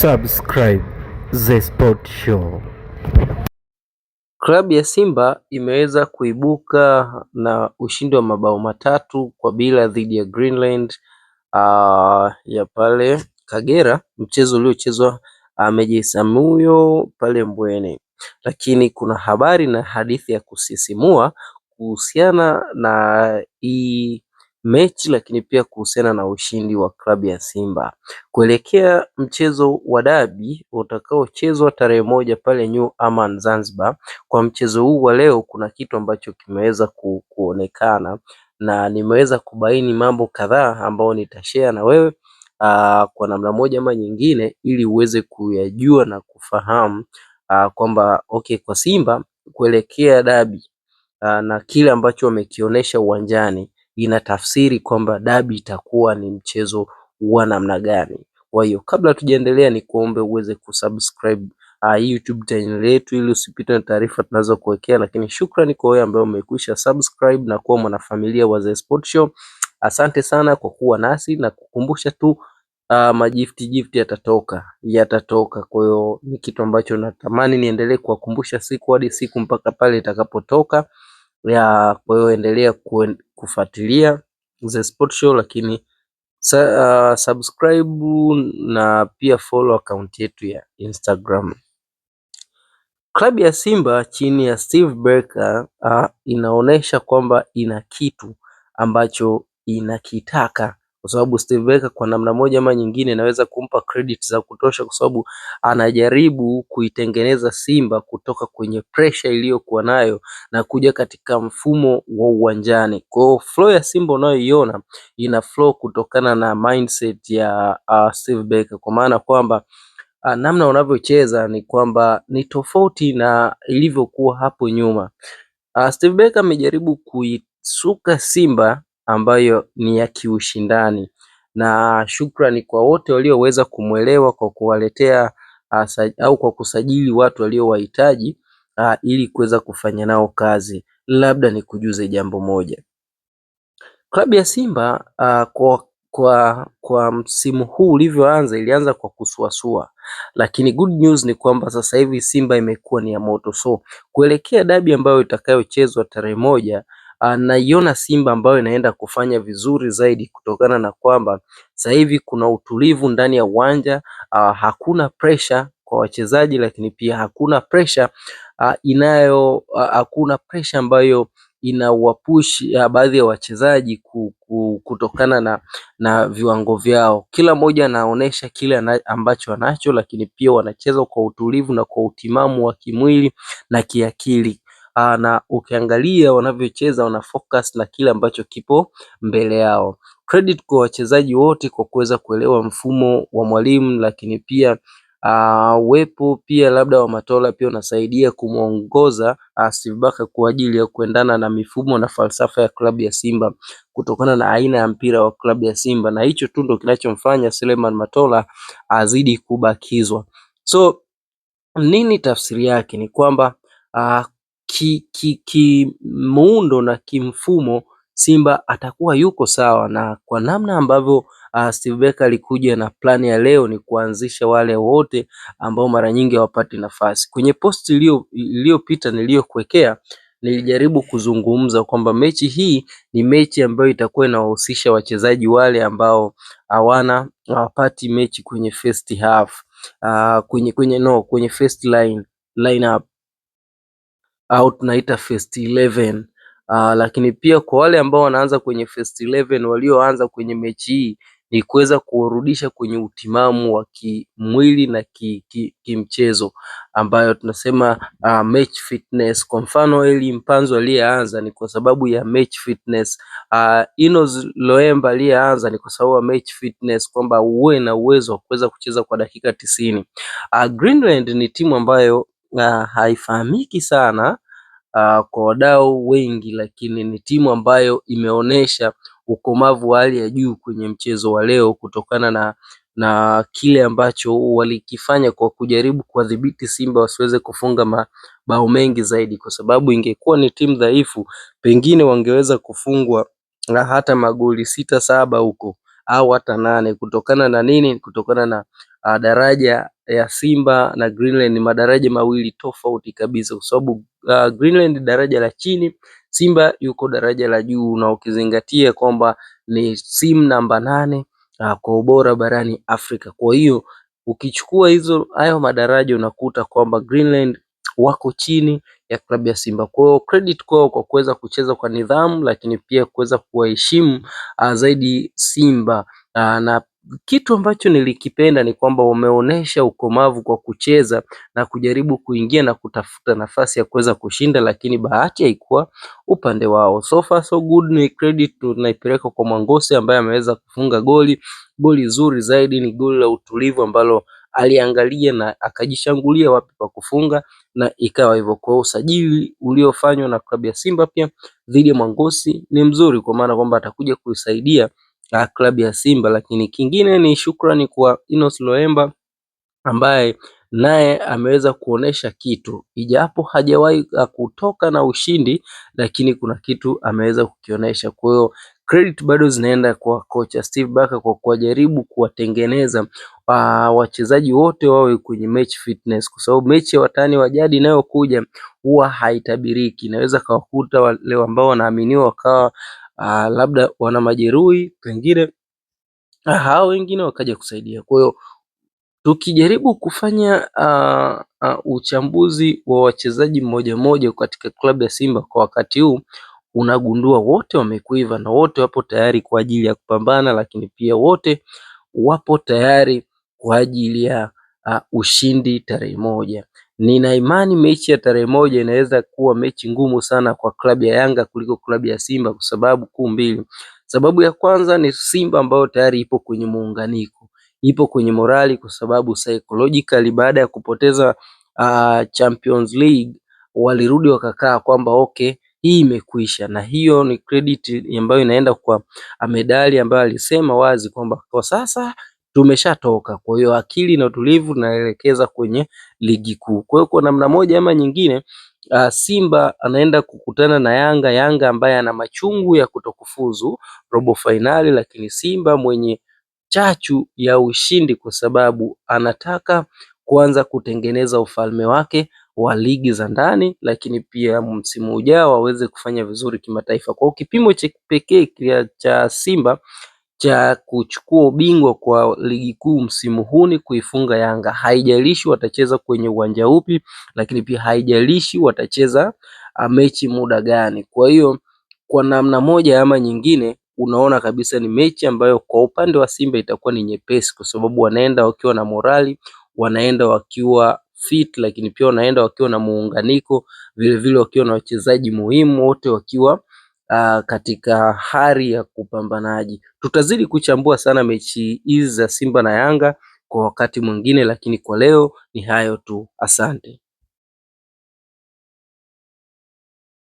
Subscribe The Sport Show. Klabu ya Simba imeweza kuibuka na ushindi wa mabao 3-0 dhidi ya Greenland ya pale Kagera, mchezo uliochezwa Meja Isamuhyo pale Mbweni. Lakini kuna habari na hadithi ya kusisimua kuhusiana na hii mechi, lakini pia kuhusiana na ushindi wa klabu ya Simba kuelekea mchezo wa dabi utakaochezwa tarehe 1 pale New Aman Zanzibar. Kwa mchezo huu wa leo kuna kitu ambacho kimeweza kuonekana na nimeweza kubaini mambo kadhaa ambayo nitashare na wewe kwa namna moja ama nyingine, ili uweze kuyajua na kufahamu kwamba okay, kwa Simba kuelekea dabi na kile ambacho wamekionyesha uwanjani inatafsiri kwamba dabi itakuwa ni mchezo wa namna gani. Kwa hiyo kabla tujaendelea, ni kuombe uweze kusubscribe YouTube channel yetu ili usipitwe na taarifa tunazokuwekea, lakini shukrani kwa wewe ambaye umekwisha subscribe na kuwa mwanafamilia wa The Sport Show. Asante sana kwa kuwa nasi na kukumbusha tu majifti yatatoka. Kwa hiyo ni kitu ambacho natamani niendelee kuwakumbusha siku hadi siku mpaka pale itakapotoka. Kwa hiyo endelea kufuatilia The Sport Show, lakini subscribe na pia follow account yetu ya Instagram. Klabu ya Simba chini ya Steve Barker inaonesha kwamba ina kitu ambacho inakitaka, kwa sababu Steve Barker kwa namna moja ama nyingine inaweza kumpa credit za kutosha, kwa sababu anajaribu kuitengeneza Simba kutoka kwenye pressure iliyokuwa nayo na kuja katika mfumo wa uwanjani. Kwa hiyo flow ya Simba unayoiona ina flow kutokana na mindset ya Steve Barker, kwa maana kwamba namna wanavyocheza ni kwamba ni tofauti na ilivyokuwa hapo nyuma. Steve Barker amejaribu kuisuka Simba ambayo ni ya kiushindani, na shukrani kwa wote walioweza kumwelewa kwa kuwaletea au kwa kusajili watu waliowahitaji ili kuweza kufanya nao kazi. Labda nikujuze jambo moja, klabu ya Simba kwa msimu huu ulivyoanza, ilianza kwa kusuasua, lakini good news ni kwamba sasa hivi Simba imekuwa ni ya moto. So kuelekea dabi ambayo itakayochezwa tarehe 1, naiona Simba ambayo inaenda kufanya vizuri zaidi, kutokana na kwamba sasa hivi kuna utulivu ndani ya uwanja, hakuna pressure kwa wachezaji, lakini pia hakuna pressure ambayo inawapush baadhi ya wachezaji kutokana na viwango vyao. Kila mmoja anaonesha kile ambacho anacho, lakini pia wanacheza kwa utulivu na kwa utimamu wa kimwili na kiakili. Na ukiangalia wanavyocheza, wana focus na kile ambacho kipo mbele yao. Credit kwa wachezaji wote kwa kuweza kuelewa mfumo wa mwalimu, lakini pia uwepo pia labda wa Matola pia unasaidia kumuongoza Steve Barker kwa ajili ya kuendana na mifumo na falsafa ya klabu ya Simba, kutokana na aina ya mpira wa klabu ya Simba, na hicho tu ndo kinachomfanya Suleiman Matola azidi kubakizwa. So nini tafsiri yake? Ni kwamba muundo na kimfumo Simba atakuwa yuko sawa, na kwa namna ambavyo Steve Barker alikuja na plani ya leo ni kuanzisha wale wote ambao mara nyingi hawapati nafasi. Kwenye post iliyopita niliyokuwekea, nilijaribu kuzungumza kwamba mechi hii ni mechi ambayo itakuwa inawahusisha wachezaji wale ambao hawapati mechi kwenye first half, kwenye first line up au tunaita first 11. Lakini pia kwa wale ambao wanaanza kwenye first 11 walioanza kwenye mechi hii, ni kuweza kuwarudisha kwenye utimamu wa kimwili na kimchezo ambayo tunasema match fitness. Kwa mfano Eli Mpanzu aliyeanza ni kwa sababu ya match fitness. Inos Loemba aliyeanza ni kwa sababu ya match fitness, kwamba uwe na uwezo wa kuweza kucheza kwa dakika 90. Greenland ni timu ambayo haifahamiki sana kwa wadau wengi, lakini ni timu ambayo imeonyesha ukomavu wa hali ya juu kwenye mchezo wa leo, kutokana na kile ambacho walikifanya kwa kujaribu kuwadhibiti Simba wasiweze kufunga mabao mengi zaidi, kwa sababu ingekuwa ni timu dhaifu pengine wangeweza kufungwa hata magoli 6-7 huko, au hata 8. Kutokana na nini? Kutokana na daraja ya Simba na Greenland ni madaraja mawili tofauti kabisa, kwa sababu Greenland daraja la chini, Simba yuko daraja la juu, na ukizingatia kwamba ni simu namba 8 kwa ubora barani Afrika. Kwa hiyo ukichukua hayo madaraja unakuta kwamba Greenland wako chini ya klabu ya Simba. Kwa hiyo credit kwao kwa kuweza kucheza kwa nidhamu, lakini pia kuweza kuwaheshimu zaidi Simba. Na kitu ambacho nilikipenda ni kwamba wameonyesha ukomavu kwa kucheza na kujaribu kuingia na kutafuta nafasi ya kuweza kushinda, lakini bahati haikuwa upande wao. So far so good, ni credit tunaipeleka kwa Mwangosi ambaye ameweza kufunga goli zuri zaidi. Ni goli la utulivu ambalo aliangalia na akajishangulia wapi pa kufunga na ikawa hivyo. Kwa usajili uliofanywa na klabu ya Simba pia dhidi ya Mwangosi ni mzuri, kwa maana kwamba atakuja kuisaidia klabu ya Simba. Lakini kingine ni shukrani kwa Innocent Loemba ambaye naye ameweza kuonesha kitu, ijapo hajawahi kutoka na ushindi, lakini kuna kitu ameweza kukionyesha. Kwa hiyo credit bado zinaenda kwa kocha Steve Barker kwa kujaribu kuwatengeneza wachezaji wote wawe kwenye match fitness, kwa sababu mechi ya watani wa jadi inayokuja huwa haitabiriki. Inaweza kawakuta wale ambao wanaaminiwa wakawa labda wana majeruhi, pengine hao wengine wakaja kusaidia. Kwa hiyo tukijaribu kufanya uchambuzi wa wachezaji mmoja mmoja katika klabu ya Simba kwa wakati huu, unagundua wote wamekuiva na wote wapo tayari kwa ajili ya kupambana, lakini pia wote wapo tayari kwa ajili ya ushindi tarehe 1. Nina imani mechi ya tarehe 1 inaweza kuwa mechi ngumu sana kwa klabu ya Yanga kuliko klabu ya Simba kwa sababu kuu mbili. Sababu ya kwanza ni Simba ambayo tayari ipo kwenye muunganiko, ipo kwenye morali, kwa sababu psychologically baada ya kupoteza Champions League walirudi wakakaa kwamba okay, hii imekwisha, na hiyo ni credit ambayo inaenda kwa Medali ambayo alisema wazi kwamba kwa sasa tumeshatoka. Kwa hiyo akili na utulivu tunaelekeza kwenye ligi kuu. Kwa hiyo kwa namna moja ama nyingine Simba anaenda kukutana na Yanga ambaye ana machungu ya kutokufuzu robo finali, lakini Simba mwenye chachu ya ushindi kwa sababu anataka kuanza kutengeneza ufalme wake wa ligi za ndani, lakini pia msimu ujao waweze kufanya vizuri kimataifa. Kwa kipimo cha pekee cha Simba cha kuchukua ubingwa kwa ligi kuu msimu huu ni kuifunga Yanga. Haijalishi watacheza kwenye uwanja upi, lakini pia haijalishi watacheza mechi muda gani. Kwa hiyo kwa namna moja ama nyingine unaona kabisa ni mechi ambayo kwa upande wa Simba itakuwa ni nyepesi, kwa sababu wanaenda wakiwa na morali, wanaenda wakiwa fit, lakini pia wanaenda wakiwa na muunganiko, vile wakiwa na wachezaji muhimu, wote wakiwa katika hali ya kupambanaji. Tutazidi kuchambua sana mechi hizi za Simba na Yanga kwa wakati mwingine, lakini kwa leo ni hayo tu. Asante.